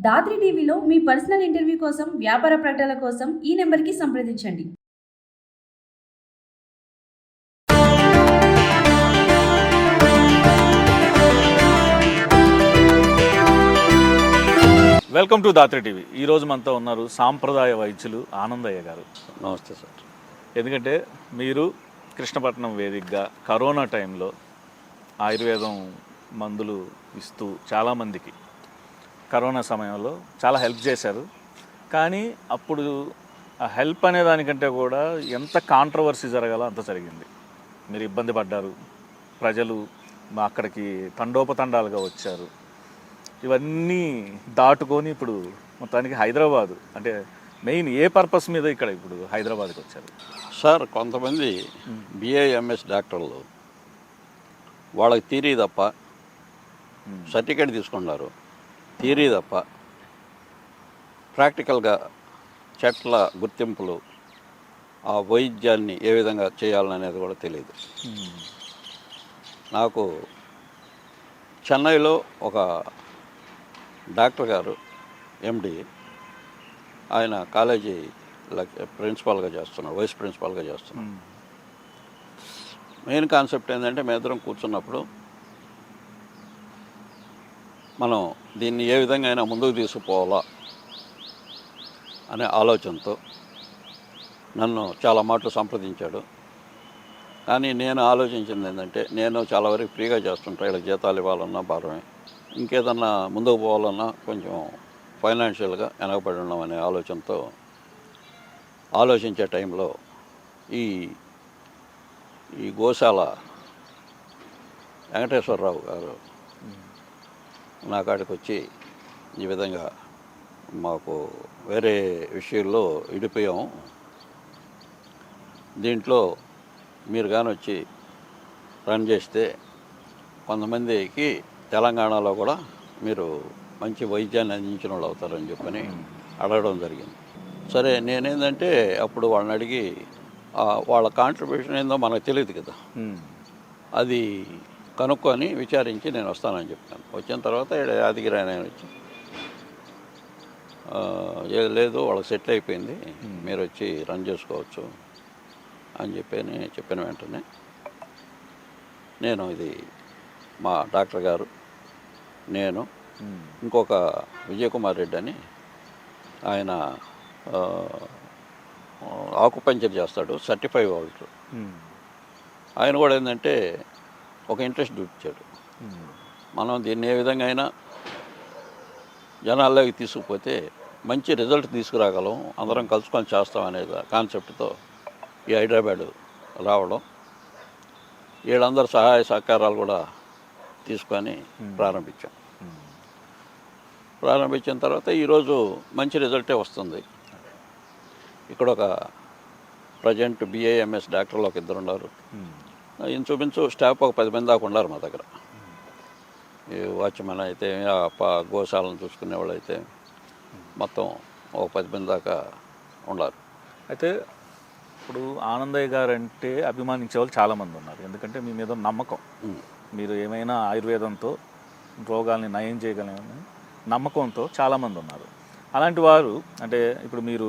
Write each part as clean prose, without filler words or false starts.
దాత్రి టీవీలో మీ personal interview కోసం, వ్యాపార ప్రకటనల కోసం ఈ నెంబర్కి సంప్రదించండి. Welcome to Dhatri TV. ఈరోజు మనతో ఉన్నారు సాంప్రదాయ వైద్యులు ఆనందయ్య గారు. నమస్తే సార్. ఎందుకంటే మీరు కృష్ణపట్నం వేదికగా కరోనా టైంలో ఆయుర్వేదం మందులు ఇస్తూ చాలామందికి కరోనా సమయంలో చాలా హెల్ప్ చేశారు. కానీ అప్పుడు ఆ హెల్ప్ అనే దానికంటే కూడా ఎంత కాంట్రవర్సీ జరగాలో అంత జరిగింది. మీరు ఇబ్బంది పడ్డారు, ప్రజలు అక్కడికి తండోపతండాలుగా వచ్చారు. ఇవన్నీ దాటుకొని ఇప్పుడు మొత్తానికి హైదరాబాదు అంటే మెయిన్ ఏ పర్పస్ మీద ఇక్కడ ఇప్పుడు హైదరాబాద్కి వచ్చారు సార్, కొంతమంది బిఏఎంఎస్ డాక్టర్లు వాళ్ళకి థియరీ తప్ప సర్టిఫికేట్ తీసుకున్నారు, థియరీ తప్ప ప్రాక్టికల్గా చెట్ల గుర్తింపులు, ఆ వైద్యాన్ని ఏ విధంగా చేయాలనేది కూడా తెలియదు. నాకు చెన్నైలో ఒక డాక్టర్ గారు ఎండి, ఆయన కాలేజీ ప్రిన్సిపాల్గా చేస్తున్నారు, వైస్ ప్రిన్సిపాల్గా చేస్తున్నారు. మెయిన్ కాన్సెప్ట్ ఏంటంటే మేమిద్దరం కూర్చున్నప్పుడు మనం దీన్ని ఏ విధంగా అయినా ముందుకు తీసుకుపోవాలా అనే ఆలోచనతో నన్ను చాలా మాటలు సంప్రదించాడు. కానీ నేను ఆలోచించింది ఏంటంటే, నేను చాలా వరకు ఫ్రీగా చేస్తుంటా, ఇలా జీతాలు ఇవ్వాలన్నా భారమే, ఇంకేదన్నా ముందుకు పోవాలన్నా కొంచెం ఫైనాన్షియల్గా వెనకబడి ఉన్నాం అనే ఆలోచనతో ఆలోచించే టైంలో ఈ గోశాల వెంకటేశ్వరరావు గారు నా కాడికి వచ్చి ఈ విధంగా మాకు వేరే విషయంలో ఇడిపోయాము, దీంట్లో మీరు కానీ వచ్చి రన్ చేస్తే కొంతమందికి తెలంగాణలో కూడా మీరు మంచి వైద్యాన్ని అందించిన వాళ్ళు అవుతారని చెప్పని అడగడం జరిగింది. సరే, నేనేంటంటే అప్పుడు వాళ్ళని అడిగి వాళ్ళ కాంట్రిబ్యూషన్ ఏందో మనకు తెలియదు కదా, అది కనుక్కొని విచారించి నేను వస్తానని చెప్పాను. వచ్చిన తర్వాత యాదగిరి ఆయన వచ్చి లేదు వాళ్ళకి సెటిల్ అయిపోయింది, మీరు వచ్చి రన్ చేసుకోవచ్చు అని చెప్పిన వెంటనే నేను ఇది మా డాక్టర్ గారు, నేను ఇంకొక విజయకుమార్ రెడ్డి అని ఆయన ఆకుపంచర్ చేస్తాడు, సర్టిఫైడ్ వాళ్ళు, ఆయన కూడా ఏంటంటే ఒక ఇంట్రెస్ట్ చూపించాడు. మనం దీన్ని ఏ విధంగా అయినా జనాల్లోకి తీసుకుపోతే మంచి రిజల్ట్ తీసుకురాగలం, అందరం కలుసుకొని చేస్తాం అనే కాన్సెప్ట్తో ఈ హైదరాబాద్ రావడం, వీళ్ళందరూ సహాయ సహకారాలు కూడా తీసుకొని ప్రారంభించిన తర్వాత ఈరోజు మంచి రిజల్టే వస్తుంది. ఇక్కడ ఒక ప్రజెంట్ బిఏఎంఎస్ డాక్టర్లు ఒక ఇద్దరు ఉన్నారు, ఇంచుమించు స్టాఫ్ ఒక 10 మంది దాకా ఉన్నారు మా దగ్గర. ఈ వాచ్మెన్ అయితే, గోశాలను చూసుకునే వాళ్ళు అయితే మొత్తం ఒక 10 మంది దాకా ఉన్నారు. అయితే ఇప్పుడు ఆనందయ్య గారు అంటే అభిమానించే వాళ్ళు చాలామంది ఉన్నారు. ఎందుకంటే మీ మీద నమ్మకం, మీరు ఏమైనా ఆయుర్వేదంతో రోగాల్ని నయం చేయగలమని నమ్మకంతో చాలామంది ఉన్నారు. అలాంటి వారు అంటే ఇప్పుడు మీరు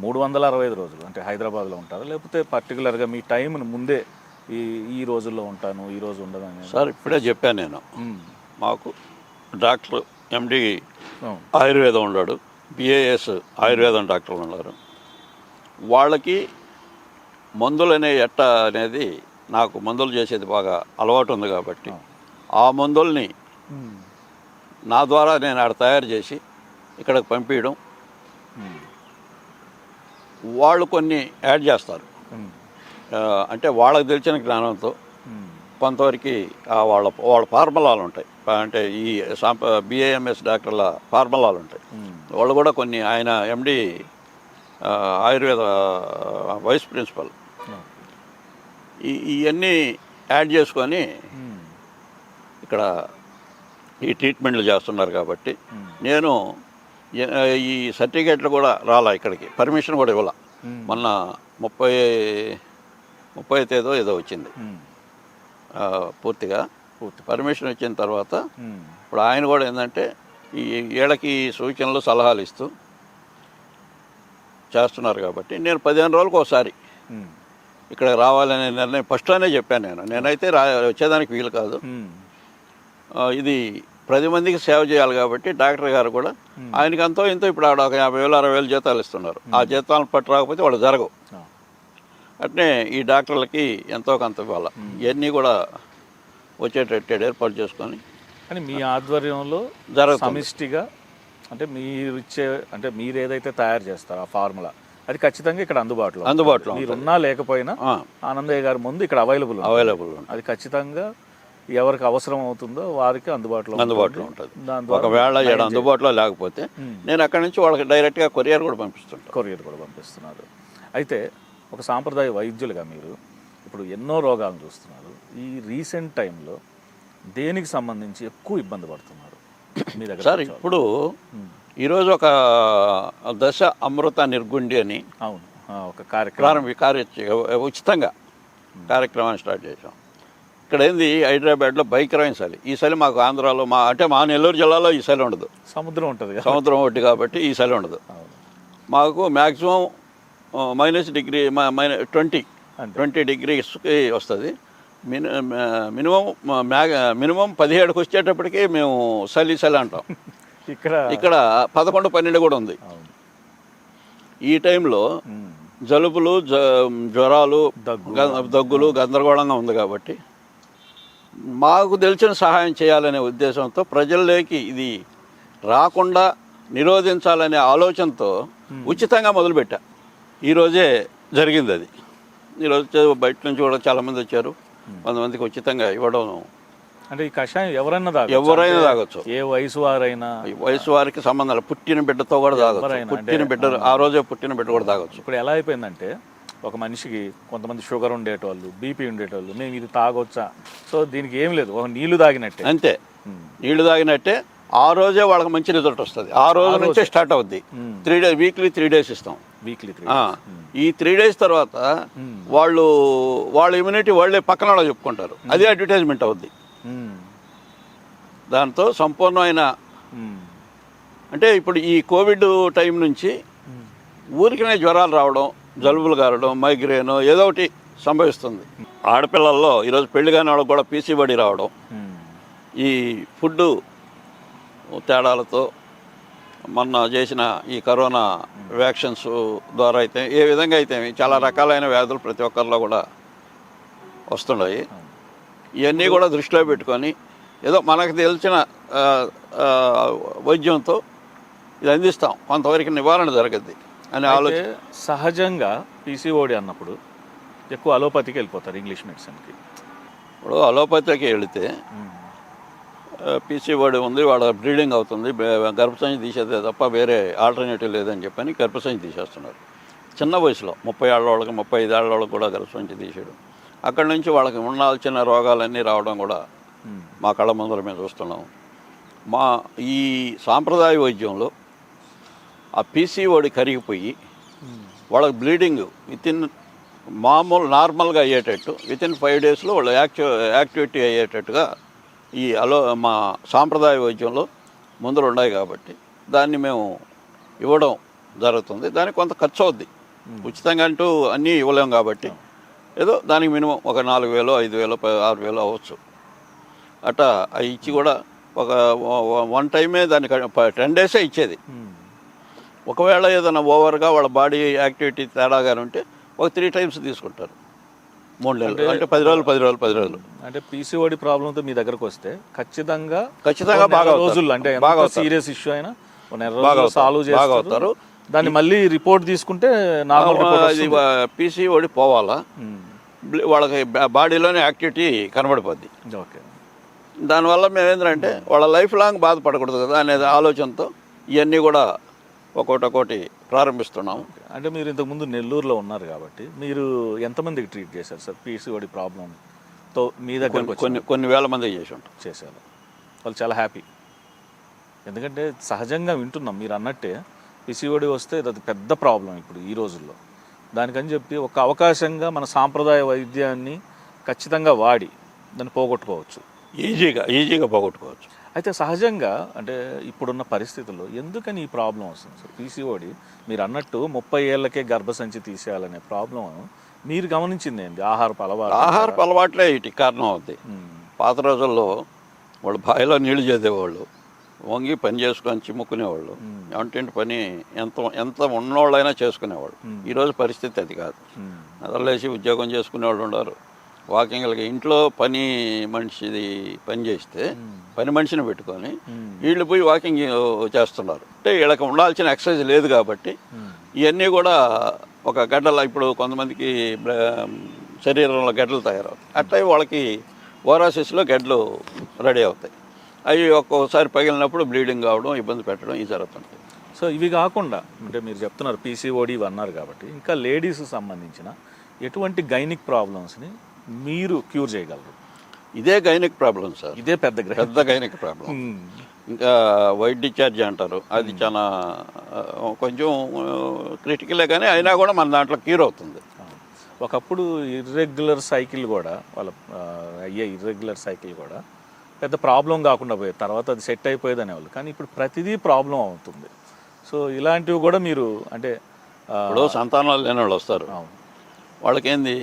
365 రోజులు అంటే హైదరాబాద్లో ఉంటారు, లేకపోతే పర్టికులర్గా మీ టైంను ముందే ఈ రోజుల్లో ఉంటాను, ఈ రోజు ఉండదని? సార్, ఇప్పుడే చెప్పాను నేను, మాకు డాక్టర్ ఎండి ఆయుర్వేదం ఉన్నాడు, బిఏఎస్ ఆయుర్వేదం డాక్టర్లు ఉన్నారు. వాళ్ళకి మందులు ఎట్ట అనేది నాకు మందులు చేసేది బాగా అలవాటు ఉంది కాబట్టి ఆ మందుల్ని నా ద్వారా నేను ఆడ తయారు చేసి ఇక్కడికి పంపించడం, వాళ్ళు కొన్ని యాడ్ చేస్తారు. అంటే వాళ్ళకి తెలిసిన జ్ఞానంతో కొంతవరకు వాళ్ళ ఫార్ములాలు ఉంటాయి, అంటే ఈ బిఏఎంఎస్ డాక్టర్ల ఫార్ములాలు ఉంటాయి. వాళ్ళు కూడా కొన్ని, ఆయన ఎండి ఆయుర్వేద వైస్ ప్రిన్సిపల్, ఇవన్నీ యాడ్ చేసుకొని ఇక్కడ ఈ ట్రీట్మెంట్లు చేస్తున్నారు. కాబట్టి నేను ఈ సర్టిఫికేట్లు కూడా రాలా, ఇక్కడికి పర్మిషన్ కూడా ఇవ్వాల. మొన్న 30వ తేదీ ఏదో వచ్చింది పూర్తి పర్మిషన్ వచ్చిన తర్వాత ఇప్పుడు ఆయన కూడా ఏంటంటే ఈ వీళ్ళకి సూచనలు సలహాలు ఇస్తూ చేస్తున్నారు కాబట్టి నేను 15 రోజులకు ఒకసారి ఇక్కడ రావాలనే నిర్ణయం ఫస్ట్లోనే చెప్పాను. నేనైతే వచ్చేదానికి వీలు కాదు. ఇది 10 మందికి సేవ చేయాలి కాబట్టి డాక్టర్ గారు కూడా ఆయనకి అంతో ఇంతో ఇప్పుడు ఆడ ఒక 50,000 60,000 జీతాలు ఇస్తున్నారు. ఆ జీతాలను పట్టు రాకపోతే వాళ్ళు జరగవు. అట్నే ఈ డాక్టర్లకి ఎంతో కొంత ఇవ్వాలి. ఇవన్నీ కూడా వచ్చేటట్టు ఏర్పాటు చేసుకొని కానీ మీ ఆధ్వర్యంలో సమిష్టిగా అంటే మీరు ఏదైతే తయారు చేస్తారో ఆ ఫార్ములా అది ఖచ్చితంగా ఇక్కడ అందుబాటులో మీరున్నా లేకపోయినా ఆనందయ్య గారి ముందు ఇక్కడ అవైలబుల్ అది ఖచ్చితంగా ఎవరికి అవసరం అవుతుందో వారికి అందుబాటులో ఉంటుంది. ఒకవేళ అందుబాటులో లేకపోతే నేను అక్కడి నుంచి వాళ్ళకి డైరెక్ట్గా కొరియర్ కూడా పంపిస్తున్నారు. అయితే ఒక సాంప్రదాయ వైద్యులుగా మీరు ఇప్పుడు ఎన్నో రోగాలను చూస్తున్నారు. ఈ రీసెంట్ టైంలో దేనికి సంబంధించి ఎక్కువ ఇబ్బంది పడుతున్నారు మీ దగ్గర? సార్ ఇప్పుడు ఈరోజు ఒక దశ అమృత నిర్గుండి అని అవును ఒక కార్యక్రమం ఉచితంగా కార్యక్రమాన్ని స్టార్ట్ చేసాం. ఇక్కడ ఏంది హైదరాబాద్లో భయంకరమైన ఈ చలి మాకు ఆంధ్రాలో మా నెల్లూరు జిల్లాలో ఈ చలి ఉండదు. సముద్రం ఉంటుంది, సముద్రం ఒకటి కాబట్టి ఈ చలి ఉండదు. మాకు మ్యాక్సిమం -20 డిగ్రీస్కి వస్తుంది. మినిమం 17కి వచ్చేటప్పటికి మేము చలి అంటాం. ఇక్కడ 11-12 కూడా ఉంది. ఈ టైంలో జలుబులు జ్వరాలు దగ్గులు గందరగోళంగా ఉంది కాబట్టి మాకు తెలిసిన సహాయం చేయాలనే ఉద్దేశంతో ప్రజల్లోకి ఇది రాకుండా నిరోధించాలనే ఆలోచనతో ఉచితంగా మొదలుపెట్టా. ఈరోజే జరిగింది అది. ఈరోజు బయట నుంచి కూడా చాలామంది వచ్చారు. కొంతమందికి ఉచితంగా ఇవ్వడం. అంటే ఈ కషాయం ఎవరైనా తాగొచ్చు. ఏ వయసు వారికి సంబంధం లేదు. పుట్టిన బిడ్డతో కూడా తాగొచ్చు. ఆ రోజే పుట్టిన బిడ్డ కూడా తాగొచ్చు. ఇప్పుడు ఎలా అయిపోయిందంటే ఒక మనిషికి కొంతమంది షుగర్ ఉండేటోళ్ళు, బీపీ ఉండేటోళ్ళు, మేము ఇది తాగొచ్చా, సో దీనికి ఏం లేదు, ఒక నీళ్లు తాగినట్టే అంతే. నీళ్లు తాగినట్టే ఆ రోజే వాళ్ళకి మంచి రిజల్ట్ వస్తుంది. ఆ రోజు నుంచే స్టార్ట్ అవుద్ది. 3 days వీక్లీ 3 days ఇస్తాం. ఈ 3 days తర్వాత వాళ్ళ ఇమ్యూనిటీ వాళ్ళే పక్కన వాళ్ళు చెప్పుకుంటారు. అదే అడ్వర్టైజ్మెంట్ అవుద్ది. దాంతో సంపూర్ణమైన అంటే ఇప్పుడు ఈ కోవిడ్ టైం నుంచి ఊరికనే జ్వరాలు రావడం, జలుబులు గారడం, మైగ్రేన్ ఏదో ఒకటి సంభవిస్తుంది. ఆడపిల్లల్లో ఈరోజు పెళ్లి కాని వాళ్ళకి కూడా పీసీఓడి రావడం ఈ ఫుడ్ తేడాలతో మొన్న చేసిన ఈ కరోనా వ్యాక్సిన్స్ ద్వారా అయితే ఏ విధంగా అయితే చాలా రకాలైన వ్యాధులు ప్రతి ఒక్కరిలో కూడా వస్తున్నాయి. ఇవన్నీ కూడా దృష్టిలో పెట్టుకొని ఏదో మనకు తెలిసిన వైద్యంతో ఇది అందిస్తాం, కొంతవరకు నివారణ జరగద్ది అని ఆలోచన. సహజంగా పీసీఓడి అన్నప్పుడు ఎక్కువ అలోపతికి వెళ్ళిపోతారు, ఇంగ్లీష్ మెడిసిన్కి. ఇప్పుడు అలోపతికి వెళితే పీసీఓడి ఉంది, వాళ్ళ బ్లీడింగ్ అవుతుంది, గర్భసంచి తీసేదే తప్ప వేరే ఆల్టర్నేటివ్ లేదని చెప్పని గర్భసంచి తీసేస్తున్నారు. చిన్న వయసులో 30 ఏళ్ళ వాళ్ళకి 35 ఏళ్ళ వాళ్ళకి కూడా గర్భసంచి తీసేయడం. అక్కడి నుంచి వాళ్ళకి ఉండాల్సిన రోగాలన్నీ రావడం కూడా మా కళ్ళ ముందర మేము చూస్తున్నాం. ఈ సాంప్రదాయ వైద్యంలో ఆ పీసీఓడి కరిగిపోయి వాళ్ళకి బ్లీడింగ్ నార్మల్గా అయ్యేటట్టు వితిన్ 5 daysలో వాళ్ళు యాక్టివిటీ అయ్యేటట్టుగా మా సాంప్రదాయ వైద్యంలో మందులు ఉన్నాయి కాబట్టి దాన్ని మేము ఇవ్వడం జరుగుతుంది. దానికి కొంత ఖర్చు అవుద్ది. ఉచితంగా అంటూ అన్నీ ఇవ్వలేము కాబట్టి ఏదో దానికి మినిమం ఒక 4,000 5,000 6,000 అవ్వచ్చు. అట్లా ఇచ్చి కూడా ఒక 1 టైమే దానికి 10 days ఇచ్చేది. ఒకవేళ ఏదైనా ఓవర్గా వాళ్ళ బాడీ యాక్టివిటీ తేడాగా ఉంటే ఒక 3 times తీసుకుంటారు. 3 నెలలు అంటే 10 రోజులు. అంటే పీసీఓడి ప్రాబ్లంతో మీ దగ్గరకు వస్తే ఖచ్చితంగా బాగా రోజులు అంటే బాగా సీరియస్ ఇష్యూ అయినా సాల్వ్ చేస్తారు. దాన్ని మళ్ళీ రిపోర్ట్ తీసుకుంటే పీసీఓడి పోవాలా, వాళ్ళకి బాడీలోనే యాక్టివిటీ కనబడిపోద్ది. ఓకే, దానివల్ల మేము ఏంటంటే వాళ్ళ లైఫ్ లాంగ్ బాధపడకూడదు కదా అనే ఆలోచనతో ఇవన్నీ కూడా ఒక్కొక్కటి ప్రారంభిస్తున్నాము. అంటే మీరు ఇంతకుముందు నెల్లూరులో ఉన్నారు కాబట్టి మీరు ఎంతమందికి ట్రీట్ చేశారు సార్ పీసీఓడి ప్రాబ్లంతో? మీ దగ్గర కొన్ని వేల మందికి చేశారు. వాళ్ళు చాలా హ్యాపీ. ఎందుకంటే సహజంగా వింటున్నాం మీరు అన్నట్టే పీసీఓడి వస్తే అది పెద్ద ప్రాబ్లం ఇప్పుడు ఈ రోజుల్లో. దానికని చెప్పి ఒక అవకాశంగా మన సాంప్రదాయ వైద్యాన్ని ఖచ్చితంగా వాడి దాన్ని పోగొట్టుకోవచ్చు, ఈజీగా పోగొట్టుకోవచ్చు. అయితే సహజంగా అంటే ఇప్పుడున్న పరిస్థితుల్లో ఎందుకని ఈ ప్రాబ్లం వస్తుంది సార్? పీసీఓడి మీరు అన్నట్టు 30 ఏళ్ళకే గర్భసంచి తీసేయాలనే ప్రాబ్లం మీరు గమనించింది ఏంటి? ఆహారపు అలవాట్లే ఇటు కారణం అవుతాయి. ఉమ్, పాత రోజుల్లో వాళ్ళు బావిలో నీళ్లు చేసేవాళ్ళు, వంగి పని చేసుకొని చిమ్ముకునేవాళ్ళు. వంటింటి పని ఎంత ఎంత ఉన్నోళ్ళైనా చేసుకునేవాళ్ళు. ఈరోజు పరిస్థితి అది కాదు. నిద్రలేసి ఉద్యోగం చేసుకునేవాళ్ళు ఉన్నారు. వాకింగ్లకి ఇంట్లో పని మనిషిది పని చేస్తే పని మనిషిని పెట్టుకొని వీళ్ళు పోయి వాకింగ్ చేస్తున్నారు. అంటే వీళ్ళకి ఉండాల్సిన ఎక్సర్సైజ్ లేదు కాబట్టి ఇవన్నీ కూడా ఒక గడ్డల ఇప్పుడు కొంతమందికి శరీరంలో గడ్డలు తయారవుతాయి. అట్లా వాళ్ళకి ఓరాసిస్లో గడ్డలు రెడీ అవుతాయి. అవి ఒక్కోసారి పగిలినప్పుడు బ్లీడింగ్ కావడం, ఇబ్బంది పెట్టడం ఇవి జరుగుతుంటాయి. సో ఇవి కాకుండా అంటే మీరు చెప్తున్నారు పీసీఓడి ఇవి అన్నారు కాబట్టి ఇంకా లేడీస్కి సంబంధించిన ఎటువంటి గైనిక్ ప్రాబ్లమ్స్ని మీరు క్యూర్ చేయగలరు? ఇదే గైనిక్ ప్రాబ్లం సార్, ఇదే పెద్ద గైనిక్ ప్రాబ్లం. ఇంకా వైట్ డిశ్చార్జ్ అంటారు, అది చాలా కొంచెం క్రిటికలే, కానీ అయినా కూడా మన దాంట్లో క్యూర్ అవుతుంది. ఒకప్పుడు ఇర్రెగ్యులర్ సైకిల్ కూడా అయ్యే ఇర్రెగ్యులర్ సైకిల్ కూడా పెద్ద ప్రాబ్లం కాకుండా పోయేది, తర్వాత అది సెట్ అయిపోయేది అనేవాళ్ళు. కానీ ఇప్పుడు ప్రతిదీ ప్రాబ్లం అవుతుంది. సో ఇలాంటివి కూడా మీరు అంటే ఇప్పుడు సంతానాలు లేని వాళ్ళు వస్తారు, వాళ్ళకేంది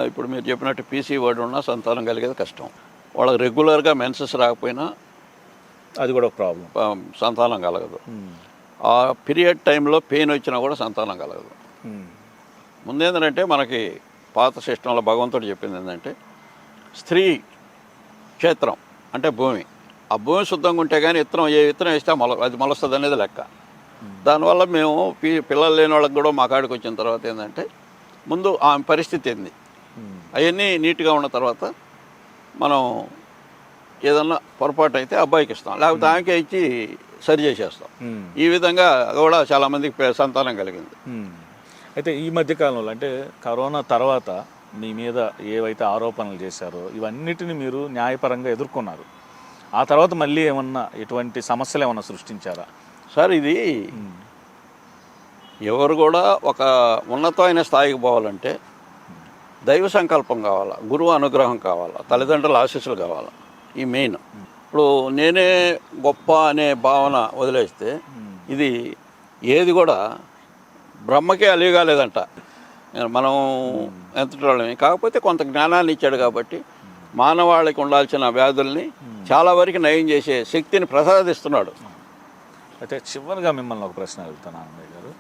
ఇప్పుడు మీరు చెప్పినట్టు పీసీఓడి ఉన్నా సంతానం కలిగేది కష్టం. వాళ్ళకి రెగ్యులర్గా మెన్సెస్ రాకపోయినా అది కూడా ఒక ప్రాబ్లం, సంతానం కలగదు. ఆ పీరియడ్ టైంలో పెయిన్ వచ్చినా కూడా సంతానం కలగదు. ముందేంటంటే మనకి పాత సిస్టంలో భగవంతుడు చెప్పింది ఏంటంటే స్త్రీ క్షేత్రం అంటే భూమి, ఆ భూమి శుద్ధంగా ఉంటే కానీ ఏ విత్తనం వేస్తే అది మొలస్తుంది అనేది లెక్క. దానివల్ల మేము పిల్లలు లేని వాళ్ళకి కూడా మా కాడికి వచ్చిన తర్వాత ఏంటంటే ముందు ఆమె పరిస్థితి ఏంది అవన్నీ నీట్గా ఉన్న తర్వాత మనం ఏదన్నా పొరపాటు అయితే అబ్బాయికి ఇస్తాం, లేకపోతే ఆమెకే ఇచ్చి సరి చేసేస్తాం. ఈ విధంగా కూడా చాలామందికి సంతానం కలిగింది. అయితే ఈ మధ్యకాలంలో అంటే కరోనా తర్వాత మీ మీద ఏవైతే ఆరోపణలు చేశారో ఇవన్నిటిని మీరు న్యాయపరంగా ఎదుర్కొన్నారు. ఆ తర్వాత మళ్ళీ ఏమన్నా ఎటువంటి సమస్యలు ఏమన్నా సృష్టించారా? సార్ ఇది ఎవరు కూడా ఒక ఉన్నతమైన స్థాయికి పోవాలంటే దైవ సంకల్పం కావాలా, గురువు అనుగ్రహం కావాలా, తల్లిదండ్రుల ఆశీస్సులు కావాలా. ఈ మెయిన్. ఇప్పుడు నేనే గొప్ప అనే భావన వదిలేస్తే ఇది ఏది కూడా బ్రహ్మకే అలిగాలేదంట. మనం ఎంతటోళ్ళమే, కాకపోతే కొంత జ్ఞానాన్ని ఇచ్చాడు కాబట్టి మానవాళికి ఉండాల్సిన వ్యాధుల్ని చాలా వరకు నయం చేసే శక్తిని ప్రసాదిస్తున్నాడు. అయితే చివరిగా మిమ్మల్ని ఒక ప్రశ్న అడుగుతాను అన్నయ్య గారు.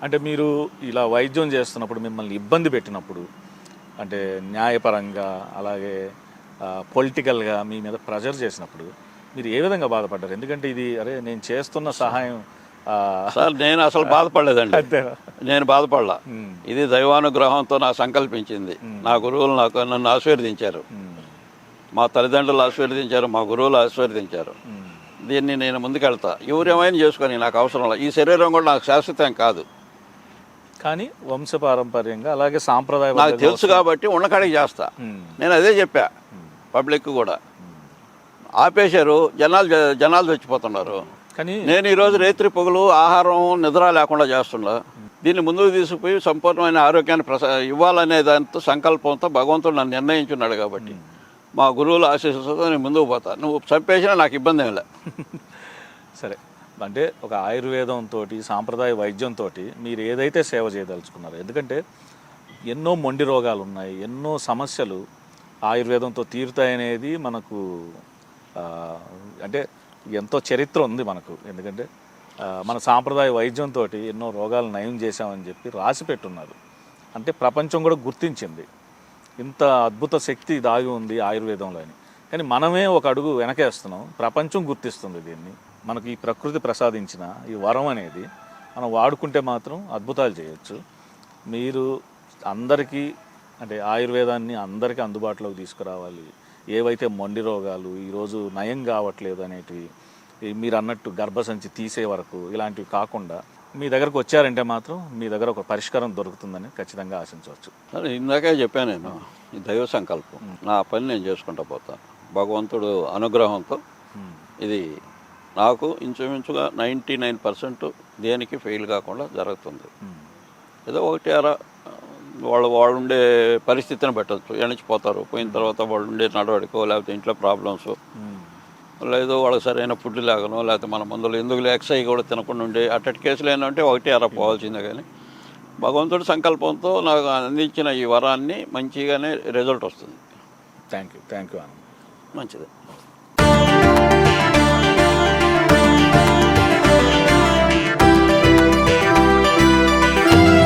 అంటే మీరు ఇలా వైద్యం చేస్తున్నప్పుడు మిమ్మల్ని ఇబ్బంది పెట్టినప్పుడు అంటే న్యాయపరంగా అలాగే పొలిటికల్గా మీ మీద ప్రెజర్ చేసినప్పుడు మీరు ఏ విధంగా బాధపడ్డారు? ఎందుకంటే ఇది అరే నేను చేస్తున్న సహాయం సార్ నేను అసలు బాధపడలేదండి. నేను బాధపడలా. ఇది దైవానుగ్రహంతో నాకు సంకల్పించింది. నా గురువులు నన్ను ఆశీర్వదించారు, మా తల్లిదండ్రులు ఆశీర్వదించారు, మా గురువులు ఆశీర్వదించారు. దీన్ని నేను ముందుకెళ్తా, ఎవరేమైనా చేసుకొని నాకు అవసరం లేదు. ఈ శరీరం కూడా నాకు శాశ్వతం కాదు, కానీ వంశపారంపర్యంగా అలాగే సాంప్రదాయం నాకు తెలుసు కాబట్టి ఉన్నకాడికి చేస్తా. నేను అదే చెప్పా పబ్లిక్ కూడా. ఆపేశారు, జనాలు చచ్చిపోతున్నారు. కానీ నేను ఈరోజు రేత్రి పొగలు ఆహారం నిద్ర లేకుండా చేస్తున్నా. దీన్ని ముందుకు తీసుకుపోయి సంపూర్ణమైన ఆరోగ్యాన్ని ఇవ్వాలనే దాంతో సంకల్పంతో భగవంతుడు నన్ను నిర్ణయించున్నాడు కాబట్టి మా గురువుల ఆశీస్సులతో నేను ముందుకు పోతా. నువ్వు చంపేసినా నాకు ఇబ్బంది ఏం లే. సరే, అంటే ఒక ఆయుర్వేదంతో సాంప్రదాయ వైద్యంతో మీరు ఏదైతే సేవ చేయదలుచుకున్నారో, ఎందుకంటే ఎన్నో మొండి రోగాలు ఉన్నాయి, ఎన్నో సమస్యలు ఆయుర్వేదంతో తీరుతాయనేది మనకు అంటే ఎంతో చరిత్ర ఉంది మనకు. ఎందుకంటే మన సాంప్రదాయ వైద్యంతో ఎన్నో రోగాలు నయం చేశామని చెప్పి రాసి పెట్టున్నారు. అంటే ప్రపంచం కూడా గుర్తించింది ఇంత అద్భుత శక్తి దాగి ఉంది ఆయుర్వేదంలో అని. కానీ మనమే ఒక అడుగు వెనకేస్తున్నాం. ప్రపంచం గుర్తిస్తుంది దీన్ని. మనకు ఈ ప్రకృతి ప్రసాదించిన ఈ వరం అనేది మనం వాడుకుంటే మాత్రం అద్భుతాలు చేయొచ్చు. మీరు అందరికీ అంటే ఆయుర్వేదాన్ని అందరికీ అందుబాటులోకి తీసుకురావాలి. ఏవైతే మొండి రోగాలు ఈరోజు నయం కావట్లేదు అనేటివి, మీరు అన్నట్టు గర్భసంచి తీసే వరకు ఇలాంటివి కాకుండా మీ దగ్గరకు వచ్చారంటే మాత్రం మీ దగ్గర ఒక పరిష్కారం దొరుకుతుందని ఖచ్చితంగా ఆశించవచ్చు. ఇందాకే చెప్పాను నేను, ఈ దైవ సంకల్పం. నా పని నేను చేసుకుంటూ పోతాను. భగవంతుడు అనుగ్రహంతో ఇది నాకు ఇంచుమించుగా 99% దేనికి ఫెయిల్ కాకుండా జరుగుతుంది. ఏదో ఒకటి అరా వాళ్ళు ఉండే పరిస్థితిని పెట్టచ్చు, ఎణిచిపోతారు. పోయిన తర్వాత వాళ్ళు ఉండే నడవడికో లేకపోతే ఇంట్లో ప్రాబ్లమ్స్ లేదు వాళ్ళకి సరైన ఫుడ్ లేకనో లేకపోతే మన మందులు ఎందుకు ఎక్సైజ్ కూడా తినకుండా ఉండే అట్టటి కేసులు ఏంటంటే ఒకటి పోవాల్సిందే. కానీ భగవంతుడి సంకల్పంతో నాకు అందించిన ఈ వరాన్ని మంచిగానే రిజల్ట్ వస్తుంది. Thank you Anand. మంచిది.